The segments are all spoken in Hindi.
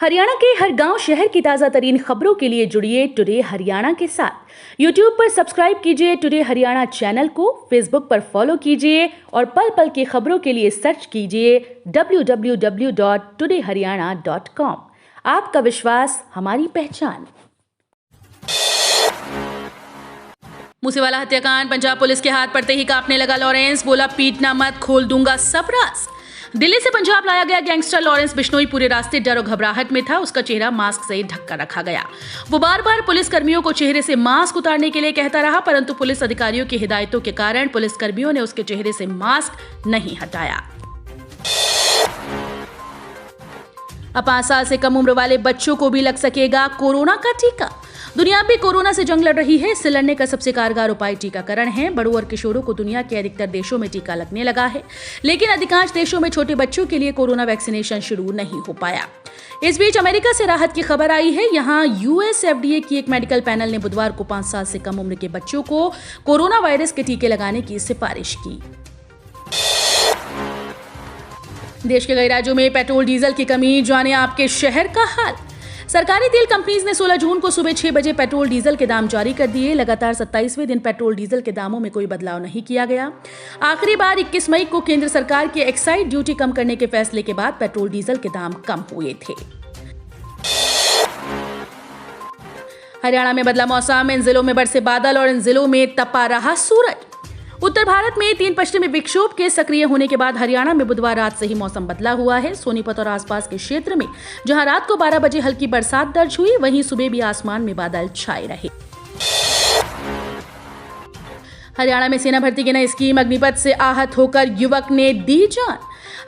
हरियाणा के हर गांव शहर की ताजा तरीन खबरों के लिए जुड़िए टुडे हरियाणा के साथ। यूट्यूब पर सब्सक्राइब कीजिए टुडे हरियाणा चैनल को, फेसबुक पर फॉलो कीजिए और पल पल की खबरों के लिए सर्च कीजिए www.todayharyana.com। आपका विश्वास हमारी पहचान। मूसेवाला हत्याकांड, पंजाब पुलिस के हाथ पड़ते ही कांपने लगा लॉरेंस, बोला पीटना मत, खोल दूंगा सब राज। दिल्ली से पंजाब लाया गया गैंगस्टर लॉरेंस बिश्नोई पूरे रास्ते डर और घबराहट में था। उसका चेहरा मास्क से ढक कर रखा गया। वो बार बार पुलिस कर्मियों को चेहरे से मास्क उतारने के लिए कहता रहा, परंतु पुलिस अधिकारियों की हिदायतों के कारण पुलिस कर्मियों ने उसके चेहरे से मास्क नहीं हटाया। अब 5 साल से कम उम्र वाले बच्चों को भी लग सकेगा कोरोना का टीका। दुनिया भी कोरोना से जंग लड़ रही है। इससे लड़ने का सबसे कारगर उपाय टीकाकरण है। बड़ों और किशोरों को दुनिया के अधिकतर देशों में टीका लगने लगा है, लेकिन अधिकांश देशों में छोटे बच्चों के लिए कोरोना वैक्सीनेशन शुरू नहीं हो पाया। इस बीच अमेरिका से राहत की खबर आई है। यहाँ यूएस FDA की एक मेडिकल पैनल ने बुधवार को 5 साल से कम उम्र के बच्चों को कोरोना वायरस के टीके लगाने की सिफारिश की। देश के कई राज्यों में पेट्रोल डीजल की कमी, जाने आपके शहर का हाल। सरकारी तेल कंपनीज ने 16 जून को सुबह 6 बजे पेट्रोल डीजल के दाम जारी कर दिए। लगातार 27वें दिन पेट्रोल डीजल के दामों में कोई बदलाव नहीं किया गया। आखिरी बार 21 मई को केंद्र सरकार के एक्साइज ड्यूटी कम करने के फैसले के बाद पेट्रोल डीजल के दाम कम हुए थे। हरियाणा में बदला मौसम, इन जिलों में बरसे बादल और इन जिलों में तपा रहा सूरज। उत्तर भारत में 3 पश्चिमी विक्षोभ के सक्रिय होने के बाद हरियाणा में बुधवार रात से ही मौसम बदला हुआ है। सोनीपत और आसपास के क्षेत्र में जहां रात को 12 बजे हल्की बरसात दर्ज हुई, वहीं सुबह भी आसमान में बादल छाए रहे। हरियाणा में सेना भर्ती की नई स्कीम, अग्निपथ से आहत होकर युवक ने दी जान।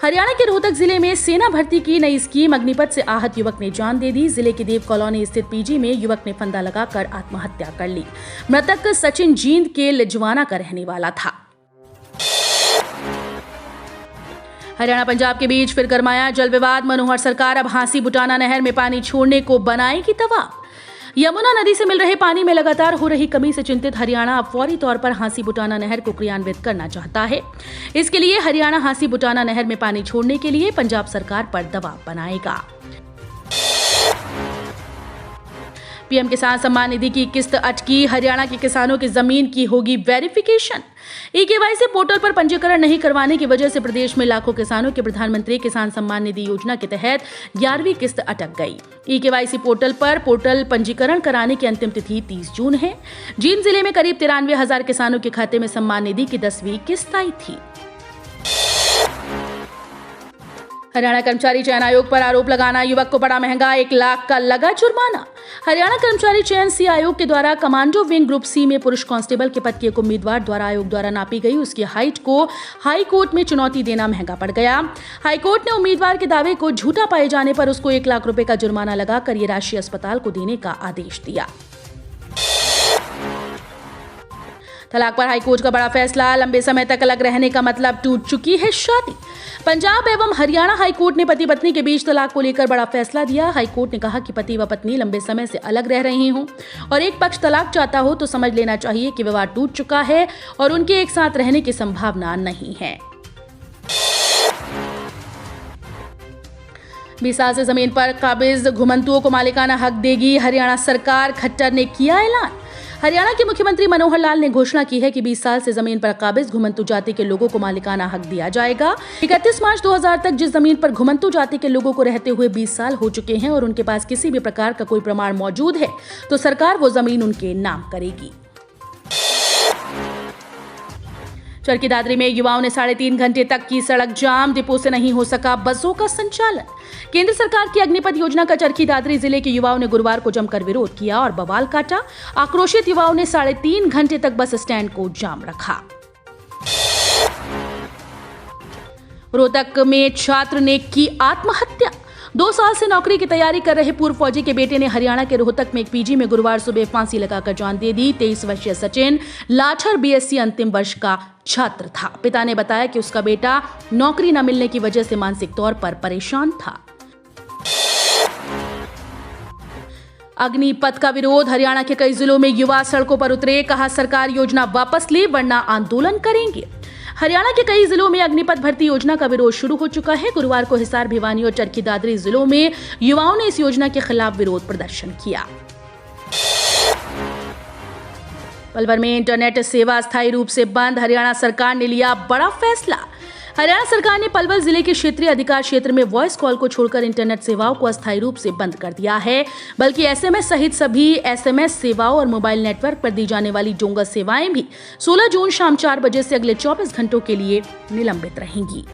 हरियाणा के रोहतक जिले में सेना भर्ती की नई स्कीम अग्निपथ से आहत युवक ने जान दे दी। जिले की देव कॉलोनी स्थित पीजी में युवक ने फंदा लगाकर आत्महत्या कर ली। मृतक सचिन जींद के लिजवाना का रहने वाला था। हरियाणा पंजाब के बीच फिर गरमाया जल विवाद। मनोहर सरकार अब हांसी बुटाना नहर में पानी छोड़ने को बनाएगी दबाव। यमुना नदी से मिल रहे पानी में लगातार हो रही कमी से चिंतित हरियाणा अब फौरी तौर पर हांसी बुटाना नहर को क्रियान्वित करना चाहता है। इसके लिए हरियाणा हांसी बुटाना नहर में पानी छोड़ने के लिए पंजाब सरकार पर दबाव बनाएगा। पीएम किसान सम्मान निधि की किस्त अटकी, हरियाणा के किसानों की जमीन की होगी वेरिफिकेशन। ई-केवाईसी पोर्टल पर पंजीकरण नहीं करवाने की वजह से प्रदेश में लाखों किसानों के प्रधानमंत्री किसान सम्मान निधि योजना के तहत 11वीं किस्त अटक गई। ई-केवाईसी पोर्टल पर पंजीकरण कराने की अंतिम तिथि 30 जून है। जींद जिले में करीब 93,000 किसानों के खाते में सम्मान निधि की 10वीं किस्त आई थी। हरियाणा कर्मचारी चयन आयोग पर आरोप लगाना, युवक को बड़ा महंगा, 1 लाख का लगा जुर्माना। हरियाणा कर्मचारी चयन सी आयोग के द्वारा कमांडो विंग ग्रुप सी में पुरुष कांस्टेबल के पद की एक उम्मीदवार द्वारा आयोग द्वारा नापी गई उसकी हाइट को हाई कोर्ट में चुनौती देना महंगा पड़ गया। हाई कोर्ट ने उम्मीदवार के दावे को झूठा पाए जाने पर उसको 1 लाख रुपए का जुर्माना लगाकर ये राशि अस्पताल को देने का आदेश दिया। तलाक पर हाईकोर्ट का बड़ा फैसला, लंबे समय तक अलग रहने का मतलब टूट चुकी है शादी। पंजाब एवं हरियाणा हाईकोर्ट ने पति पत्नी के बीच तलाक को लेकर बड़ा फैसला दिया। हाईकोर्ट ने कहा कि पति व पत्नी लंबे समय से अलग रह रहे हों और एक पक्ष तलाक चाहता हो तो समझ लेना चाहिए कि विवाह टूट चुका है और उनके एक साथ रहने की संभावना नहीं है। 20 साल से जमीन पर काबिज घुमंतुओं को मालिकाना हक देगी हरियाणा सरकार, खट्टर ने किया ऐलान। हरियाणा के मुख्यमंत्री मनोहर लाल ने घोषणा की है कि 20 साल से जमीन पर काबिज घुमंतु जाति के लोगों को मालिकाना हक दिया जाएगा। 31 मार्च 2000 तक जिस जमीन पर घुमंतु जाति के लोगों को रहते हुए 20 साल हो चुके हैं और उनके पास किसी भी प्रकार का कोई प्रमाण मौजूद है तो सरकार वो जमीन उनके नाम करेगी। चरखी दादरी में युवाओं ने 3.5 घंटे तक की सड़क जाम, डिपो से नहीं हो सका बसों का संचालन। केंद्र सरकार की अग्निपथ योजना का चरखी दादरी जिले के युवाओं ने गुरुवार को जमकर विरोध किया और बवाल काटा। आक्रोशित युवाओं ने 3.5 घंटे तक बस स्टैंड को जाम रखा। रोहतक में छात्र ने की आत्महत्या। 2 साल से नौकरी की तैयारी कर रहे पूर्व फौजी के बेटे ने हरियाणा के रोहतक में एक पीजी में गुरुवार सुबह फांसी लगाकर जान दे दी। 23 वर्षीय सचिन लाठर BSc अंतिम वर्ष का छात्र था। पिता ने बताया कि उसका बेटा नौकरी न मिलने की वजह से मानसिक तौर पर परेशान था। अग्निपथ का विरोध, हरियाणा के कई जिलों में युवा सड़कों पर उतरे, कहा सरकार योजना वापस ले वरना आंदोलन करेंगे। हरियाणा के कई जिलों में अग्निपथ भर्ती योजना का विरोध शुरू हो चुका है। गुरुवार को हिसार, भिवानी और चरखी दादरी जिलों में युवाओं ने इस योजना के खिलाफ विरोध प्रदर्शन किया। पलवल में इंटरनेट सेवा अस्थायी रूप से बंद, हरियाणा सरकार ने लिया बड़ा फैसला। हरियाणा सरकार ने पलवल जिले के क्षेत्रीय अधिकार क्षेत्र में वॉइस कॉल को छोड़कर इंटरनेट सेवाओं को अस्थायी रूप से बंद कर दिया है, बल्कि एसएमएस सहित सभी एसएमएस सेवाओं और मोबाइल नेटवर्क पर दी जाने वाली डोंगर सेवाएं भी 16 जून शाम 4 बजे से अगले 24 घंटों के लिए निलंबित रहेंगी।